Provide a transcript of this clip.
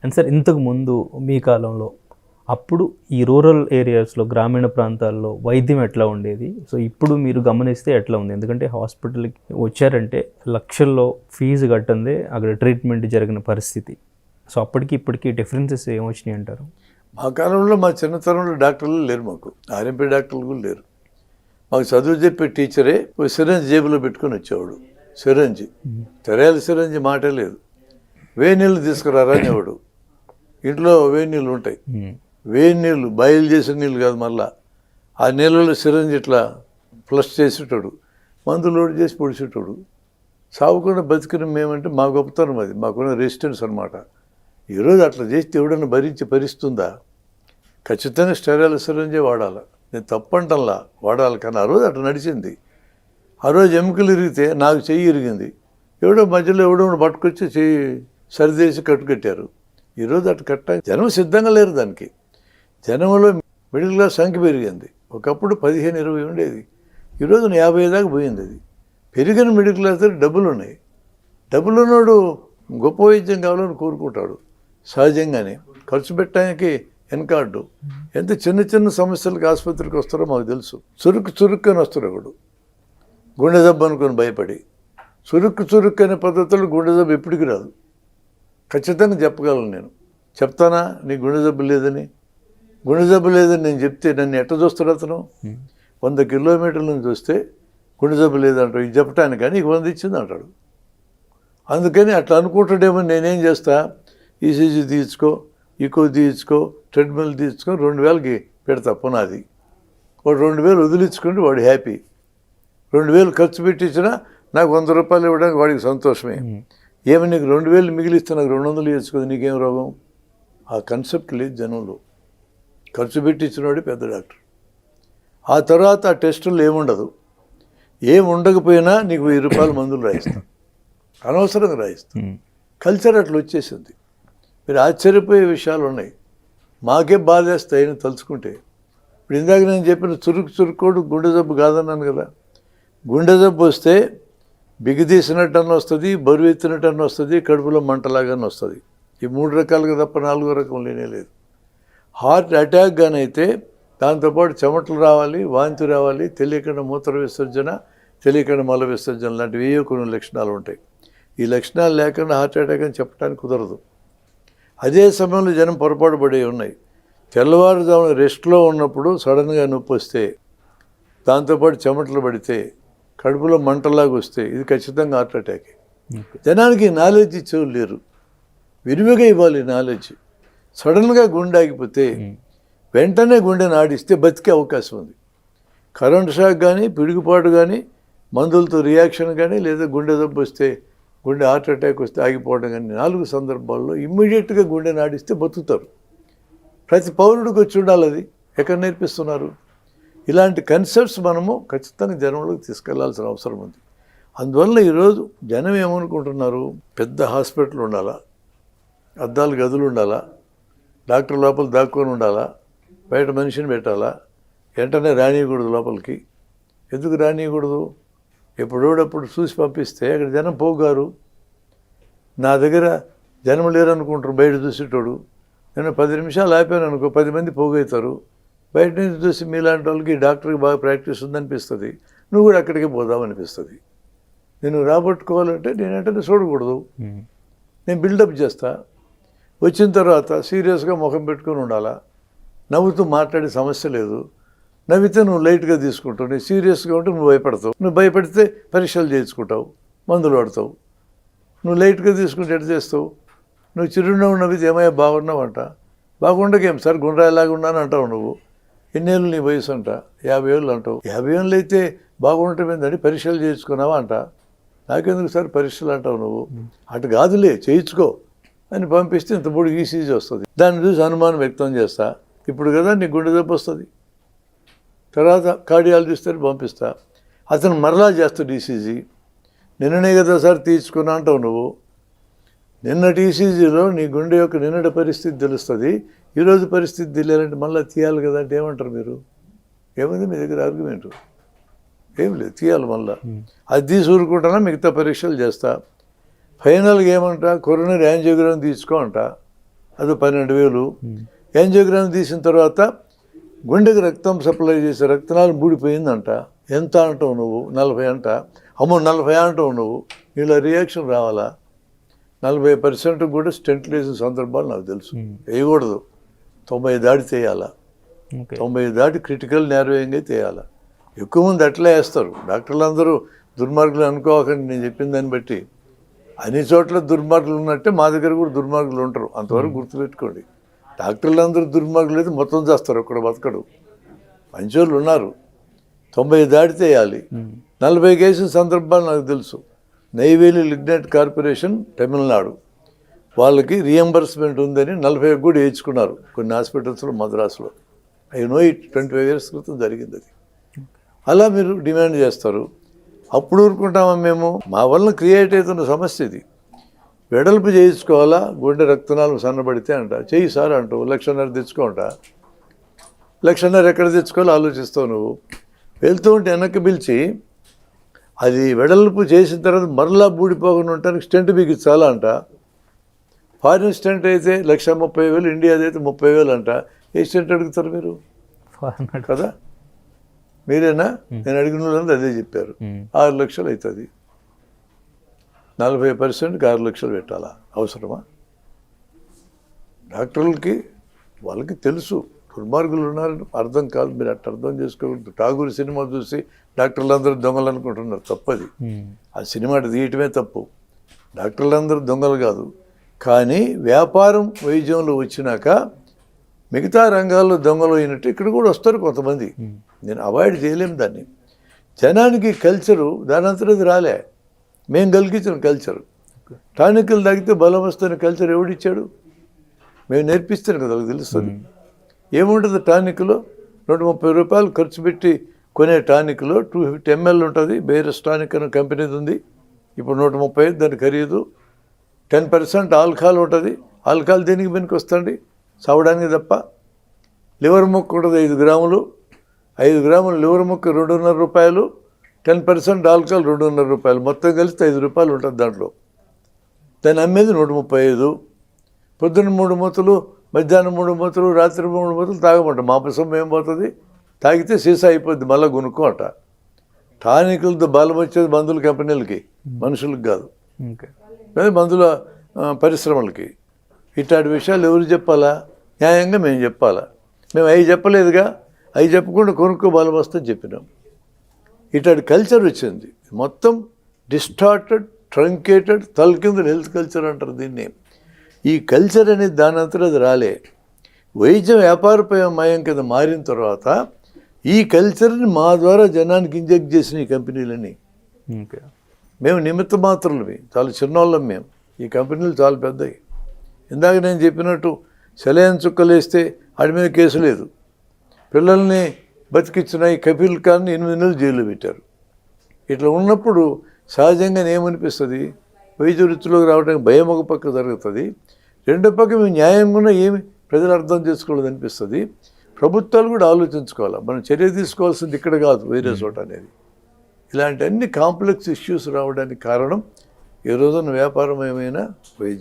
And sir ఇంతకు ముందు మీ కాలంలో అప్పుడు ఈ రూరల్ ఏరియాస్లో గ్రామీణ ప్రాంతాల్లో వైద్యం ఎట్లా ఉండేది, సో ఇప్పుడు మీరు గమనిస్తే ఎట్లా ఉంది? ఎందుకంటే హాస్పిటల్కి వచ్చారంటే లక్షల్లో ఫీజు కట్టందే అక్కడ ట్రీట్మెంట్ జరిగిన పరిస్థితి. సో అప్పటికి ఇప్పటికీ డిఫరెన్సెస్ ఏమొచ్చినాయి అంటారు? మా కాలంలో మా చిన్నతనంలో డాక్టర్లు లేరు, మాకు ఆర్ఎంపీ డాక్టర్లు కూడా లేరు. మాకు చదువు చెప్పే టీచరే ఒక సిరంజి జేబులో పెట్టుకొని వచ్చేవాడు. సిరంజి తెరాలి సిరంజి మాటే లేదు. వేడి నీళ్ళు తీసుకురారా అనేవాడు. ఇంట్లో వేడి నీళ్ళు ఉంటాయి, వేడి నీళ్ళు బాయిల్ చేసిన నీళ్ళు కాదు, మళ్ళా ఆ నీళ్ళలో సిరంజి ఇట్లా ఫ్లష్ చేసేటాడు, మందు లోడ్ చేసి పొడిచేటాడు. సాగుకుండా బతికిన మేమంటే మా గొప్పతనం, అది మాకున్న రెసిస్టెన్స్ అనమాట. ఈరోజు అట్లా చేస్తే ఎవడన్నా భరించి భరిస్తుందా? ఖచ్చితంగా స్టెరాయిల్ సిరంజే వాడాలి. నేను తప్పంటల్లా వాడాలి, కానీ ఆ రోజు అట్లా నడిచింది. ఆ రోజు ఎముకలు ఇరిగితే నాకు చెయ్యి ఇరిగింది, ఎవడో మధ్యలో ఎవడో పట్టుకొచ్చి చెయ్యి సరిదేసి కట్టుకట్టారు. ఈరోజు అటు జనం సిద్ధంగా లేరు దానికి. జనంలో మిడిల్ క్లాస్ సంఖ్య పెరిగింది. ఒకప్పుడు 15-20 ఉండేది, ఈరోజు 50 దాకా పోయింది. అది పెరిగిన మిడిల్ క్లాస్ దగ్గర డబ్బులు ఉన్నాయి. డబ్బులు ఉన్నాడు గొప్ప వైద్యం కావాలని కోరుకుంటాడు. సహజంగానే ఖర్చు పెట్టడానికి వెనకాడు. ఎంత చిన్న చిన్న సమస్యలకు ఆసుపత్రికి వస్తారో మాకు తెలుసు. చురుక్కు అని వస్తారు ఒకడు, గుండె జబ్బు అనుకొని భయపడి. చురుక్కు అనే పద్ధతుల్లో గుండె జబ్బు ఎప్పటికి రాదు. ఖచ్చితంగా చెప్పగలను నేను. చెప్తానా నీ గుండె జబ్బు లేదని? గుండె జబ్బు లేదని నేను చెప్తే నన్ను ఎట్ట చూస్తాడు అతను? 100 కిలోమీటర్ల నుంచి చూస్తే గుండె జబ్బు లేదంటాడు, ఇది చెప్పటానికి కానీ 100 ఇచ్చింది అంటాడు. అందుకని అట్లా అనుకుంటాడేమో. నేనేం చేస్తా, ఈసీజీ తీయించుకో, ఈకో తీయించుకో, ట్రెడ్మిల్ తీయించుకొని 2000కి పెడతా పునాది. వాడు 2000 వదిలించుకుంటే వాడు హ్యాపీ. 2000 ఖర్చు పెట్టించినా నాకు 100 రూపాయలు ఇవ్వడానికి వాడికి సంతోషమే. ఏమి నీకు 2000 మిగిలిస్తే నాకు 200 ఇచ్చుకోదు, నీకేం రోగం? ఆ కన్సెప్ట్ లేదు జనంలో. ఖర్చు పెట్టించినవాడు పెద్ద డాక్టర్. ఆ తర్వాత ఆ టెస్టుల్లో ఏముండదు. ఏమి ఉండకపోయినా నీకు 1000 రూపాయల మందులు రాయిస్తాను, అనవసరంగా రాయిస్తాను. కల్చర్ అట్లా వచ్చేసింది. మీరు ఆశ్చర్యపోయే విషయాలు ఉన్నాయి. మాకే బాధేస్తాయని తలుచుకుంటే. ఇప్పుడు ఇందాక నేను చెప్పిన చురుక్కోడు గుండె జబ్బు కాదన్నాను కదా. గుండె జబ్బు వస్తే బిగిదీసినట్టన్న వస్తుంది, బరువు ఎత్తినట్టన్న వస్తుంది, కడుపులో మంటలాగానే వస్తుంది. ఈ 3 రకాలుగా తప్ప 4వ రకం లేనే లేదు. హార్ట్ అటాక్ గానైతే దాంతోపాటు చెమటలు రావాలి, వాంతి రావాలి, తెలియకుండా మూత్ర విసర్జన, తెలియకుండా మల విసర్జన లాంటివి ఏవో కొన్ని లక్షణాలు ఉంటాయి. ఈ లక్షణాలు లేకుండా హార్ట్ అటాక్ అని చెప్పడానికి కుదరదు. అదే సమయంలో జనం పొరపాటు పడే ఉన్నాయి. తెల్లవారుజామున రెస్ట్లో ఉన్నప్పుడు సడన్గా నొప్పి వస్తే, దాంతోపాటు చెమటలు పడితే, కడుపులో మంటలాగా వస్తే ఇది ఖచ్చితంగా హార్ట్ అటాకే. జనానికి నాలెడ్జ్ ఇచ్చేవాళ్ళు లేరు. విరివిగా ఇవ్వాలి నాలెడ్జ్. సడన్గా గుండె ఆగిపోతే వెంటనే గుండెని ఆడిస్తే బతికే అవకాశం ఉంది. కరెంట్ షాక్ కానీ, పిడుగుపాటు కానీ, మందులతో రియాక్షన్ కానీ, లేదా గుండె జబ్బు వస్తే, గుండె హార్ట్ అటాక్ వస్తే ఆగిపోవడం కానీ 4 సందర్భాల్లో ఇమ్మీడియట్గా గుండెని ఆడిస్తే బతుకుతారు. ప్రతి పౌరుడికి వచ్చి ఉండాలి. అది ఎక్కడ నేర్పిస్తున్నారు? ఇలాంటి కన్సెప్ట్స్ మనము ఖచ్చితంగా జనంలోకి తీసుకెళ్లాల్సిన అవసరం ఉంది. అందువల్ల ఈరోజు జనం ఏమనుకుంటున్నారు, పెద్ద హాస్పిటల్ ఉండాలా, అద్దాలు గదులు ఉండాలా, డాక్టర్ లోపల దాక్కొని ఉండాలా, బయట మనిషిని పెట్టాలా, వెంటనే రానియకూడదు లోపలికి. ఎందుకు రానియకూడదు? ఎప్పుడోడప్పుడు చూసి పంపిస్తే అక్కడ జనం పోగారు. నా దగ్గర జనం లేరనుకుంటారు బయట చూసేటోడు. నేను 10 నిమిషాలు ఆపాను అనుకో, 10 మంది పోగవుతారు. బయట నుంచి చూసి మీలాంటి వాళ్ళకి డాక్టర్కి బాగా ప్రాక్టీస్ ఉందనిపిస్తుంది, నువ్వు కూడా అక్కడికి పోదామనిపిస్తుంది. నేను రాబట్టుకోవాలంటే నేను వెంటనే చూడకూడదు, నేను బిల్డప్ చేస్తా. వచ్చిన తర్వాత సీరియస్గా ముఖం పెట్టుకొని ఉండాలా, నవ్వుతూ మాట్లాడే సమస్య లేదు. నవ్వితే నువ్వు లైట్గా తీసుకుంటావు, నేను సీరియస్గా ఉంటే నువ్వు భయపడతావు. నువ్వు భయపడితే పరీక్షలు చేయించుకుంటావు, మందులు వాడతావు. నువ్వు లైట్గా తీసుకుంటే ఎట్లా చేస్తావు? నువ్వు చిరునవ్వు నవ్వితే ఏమయ్యా బాగున్నావు అంట, బాగుండకేం సార్ గుండ్రాయిలాగా ఉన్నాను అంటావు. నువ్వు ఎన్నేళ్ళు నీ వయసు అంట, 50 ఏళ్ళు అంటావు. 50 ఏళ్ళు అయితే బాగుండటం ఏంటంటే పరీక్షలు చేయించుకున్నావా అంట. నాకెందుకు సార్ పరీక్షలు అంటావు నువ్వు? అటు కాదులే చేయించుకో అని పంపిస్తే ఇంత పొడి ఈసీజీ వస్తుంది. దాన్ని చూసి అనుమానం వ్యక్తం చేస్తా. ఇప్పుడు కదా నీకు గుండె జబ్బు వస్తుంది, తర్వాత కార్డియాలజిస్ట్ అని పంపిస్తా. అతను మరలా చేస్తాడు ఈసీజీ. నిన్ననే కదా సార్ తీర్చుకున్నా అంటావు నువ్వు. నిన్నటి ఈసీజీలో నీ గుండె యొక్క నిన్నటి పరిస్థితి తెలుస్తుంది, ఈరోజు పరిస్థితి తెలియాలంటే మళ్ళీ తీయాలి కదా అంటే ఏమంటారు మీరు? ఏముంది మీ దగ్గర ఆర్గ్యుమెంటు? ఏం లేదు, తీయాలి మళ్ళీ. అది తీసి ఊరుకుంటానా, మిగతా పరీక్షలు చేస్తా. ఫైనల్గా ఏమంటా, కొరోనరీ యాంజియోగ్రామ్ తీసుకో అంట. అది 12,000. యాంజియోగ్రామ్ తీసిన తర్వాత గుండెకి రక్తం సప్లై చేసే రక్తనాళం బూడిపోయిందంట. ఎంత అంటావు నువ్వు? 40 అంట. అమ్మో 40 అంటావు నువ్వు. ఇలా రియాక్షన్ రావాలా? 40% కూడా స్టెంట్లు వేసిన సందర్భాలు నాకు తెలుసు. వేయకూడదు. 90 దాటి చేయాలా. 90 దాటి క్రిటికల్ నేర్వేయింగ్ అయితే వేయాలా. ఎక్కువ మంది అట్లా వేస్తారు. డాక్టర్లు అందరూ దుర్మార్గులు అనుకోకండి నేను చెప్పిన దాన్ని బట్టి. అన్ని చోట్ల దుర్మార్గులు ఉన్నట్టే మా దగ్గర కూడా దుర్మార్గులు ఉంటారు. అంతవరకు గుర్తుపెట్టుకోండి. డాక్టర్లు అందరూ దుర్మార్గులు అయితే మొత్తం చేస్తారు. ఒక్కడ బతకడు. మంచోళ్ళు ఉన్నారు. 90 దాటితే వేయాలి. 40 కేసిన సందర్భాలు నాకు తెలుసు. నైవేలి లిగ్నైట్ కార్పొరేషన్ తమిళనాడు వాళ్ళకి రియంబర్స్మెంట్ ఉందని 40 కూడా వేయించుకున్నారు కొన్ని హాస్పిటల్స్లో, మద్రాసులో. I know it. 25 years క్రితం జరిగింది అది. అలా మీరు డిమాండ్ చేస్తారు. అప్పుడు ఊరుకుంటామా మేము? మా వల్ల క్రియేట్ అవుతున్న సమస్య ఇది. వెడల్పు చేయించుకోవాలా? గుండె రక్తనాళం సన్నబడితే అంట. చెయ్యి సార్ అంటావు. 1,50,000 తెచ్చుకోంట. 1,50,000 ఎక్కడ తెచ్చుకోవాలో ఆలోచిస్తావు నువ్వు. వెళ్తూ ఉంటే వెనక్కి పిలిచి అది వెడల్పు చేసిన తర్వాత మరలా బూడిపోకుండా ఉండటానికి స్టెంట్ బిగించాలా అంట. ఫారిన్ స్టెంట్ అయితే 1,30,000, ఇండియాది అయితే 30,000 అంట. ఏ స్టెంట్ అడుగుతారు మీరు కదా? మీరేనా? నేను అడిగిన వాళ్ళంతా అదే చెప్పారు. 6 లక్షలు అవుతుంది. 40%కి 6 లక్షలు పెట్టాలా? అవసరమా? డాక్టర్లకి వాళ్ళకి తెలుసు దుర్మార్గులు ఉన్నారని. అర్థం కాదు. మీరు అట్లా అర్థం చేసుకోకూడదు. ఠాగూర్ సినిమా చూసి డాక్టర్లందరూ దొంగలు అనుకుంటున్నారు. తప్పది. ఆ సినిమా తీయటమే తప్పు. డాక్టర్లందరూ దొంగలు కాదు. కానీ వ్యాపారం వైద్యంలో వచ్చినాక మిగతా రంగాల్లో దొంగలు అయినట్టు ఇక్కడ కూడా వస్తారు కొంతమంది. నేను అవాయిడ్ చేయలేము దాన్ని. జనానికి కల్చరు దానంతరది రాలే. మేము కలిగించిన కల్చరు. టానిక్లు తాగితే బలం వస్తున్న కల్చర్ ఎవడిచ్చాడు? మేము నేర్పిస్తాను కదా, వాళ్ళకి తెలుస్తుంది. ఏముంటుంది టానిక్లో? 130 రూపాయలు ఖర్చు పెట్టి కొనే టానిక్లో 250 ml ఉంటుంది. బేరస్ టానిక్ అనే కంపెనీది ఉంది. ఇప్పుడు 135 దాని ఖరీదు. 10% ఆల్కహాల్ ఉంటుంది. ఆల్కహాల్ దేనికి పనికి వస్తుంది? చావడానికి తప్ప. లివర్ ముక్క ఉంటుంది 5 గ్రాములు. 5 గ్రాములు లివర్ ముక్క 2.5 రూపాయలు. 10% ఆల్కహాల్ 2.5 రూపాయలు. మొత్తం కలిస్తే 5 రూపాయలు ఉంటుంది దాంట్లో. దాన్ని అమ్మేది 135. పొద్దున్న 3 మూతలు, మధ్యాహ్నం 3 మూతలు, రాత్రి 3 మూతలు తాగమంట. మాంసం ఏం పోతుంది? తాగితే సీసా అయిపోద్ది. మళ్ళీ కొనుక్కో అంట. టానికులతో బలం వచ్చేది మందుల కంపెనీలకి, మనుషులకు కాదు. మందుల పరిశ్రమలకి. ఇట్లాంటి విషయాలు ఎవరు చెప్పాలా? న్యాయంగా మేము చెప్పాలా? మేము అవి చెప్పలేదుగా. అవి చెప్పకుండా కొనుక్కో బలం వస్తుందని చెప్పినాం. ఇట్లాంటి కల్చర్ వచ్చింది. మొత్తం డిస్టార్టెడ్, ట్రంకేటెడ్, తలకిందులు హెల్త్ కల్చర్ అంటారు దీన్ని. ఈ కల్చర్ అనేది దానంతరం అది రాలే. వైద్యం వ్యాపారమయం కింద మారిన తర్వాత ఈ కల్చర్ని మా ద్వారా జనానికి ఇంజెక్ట్ చేసిన ఈ కంపెనీలని. మేము నిమిత్త మాత్రమే, చాలా చిన్నోళ్ళం మేము. ఈ కంపెనీలు చాలా పెద్దవి. ఇందాక నేను చెప్పినట్టు సెలైన్ చుక్కలు వేస్తే వాడి మీద కేసు లేదు. పిల్లల్ని బతికించిన ఈ కపిల్ ఖాన్ని 8 నెలలు జైల్లో పెట్టారు. ఇట్లా ఉన్నప్పుడు సహజంగా ఏమనిపిస్తుంది? వైద్య వృత్తిలోకి రావడానికి భయం ఒక పక్క జరుగుతుంది. రెండో పక్క మేము న్యాయంగా ఏమి ప్రజలు అర్థం చేసుకోలేదు అనిపిస్తుంది. ప్రభుత్వాలు కూడా ఆలోచించుకోవాలి. మనం చర్య తీసుకోవాల్సింది ఇక్కడ కాదు, వేరే చోట అనేది. ఇలాంటి అన్ని కాంప్లెక్స్ ఇష్యూస్ రావడానికి కారణం ఈ రోజున వ్యాపారమయమైన వైద్యం.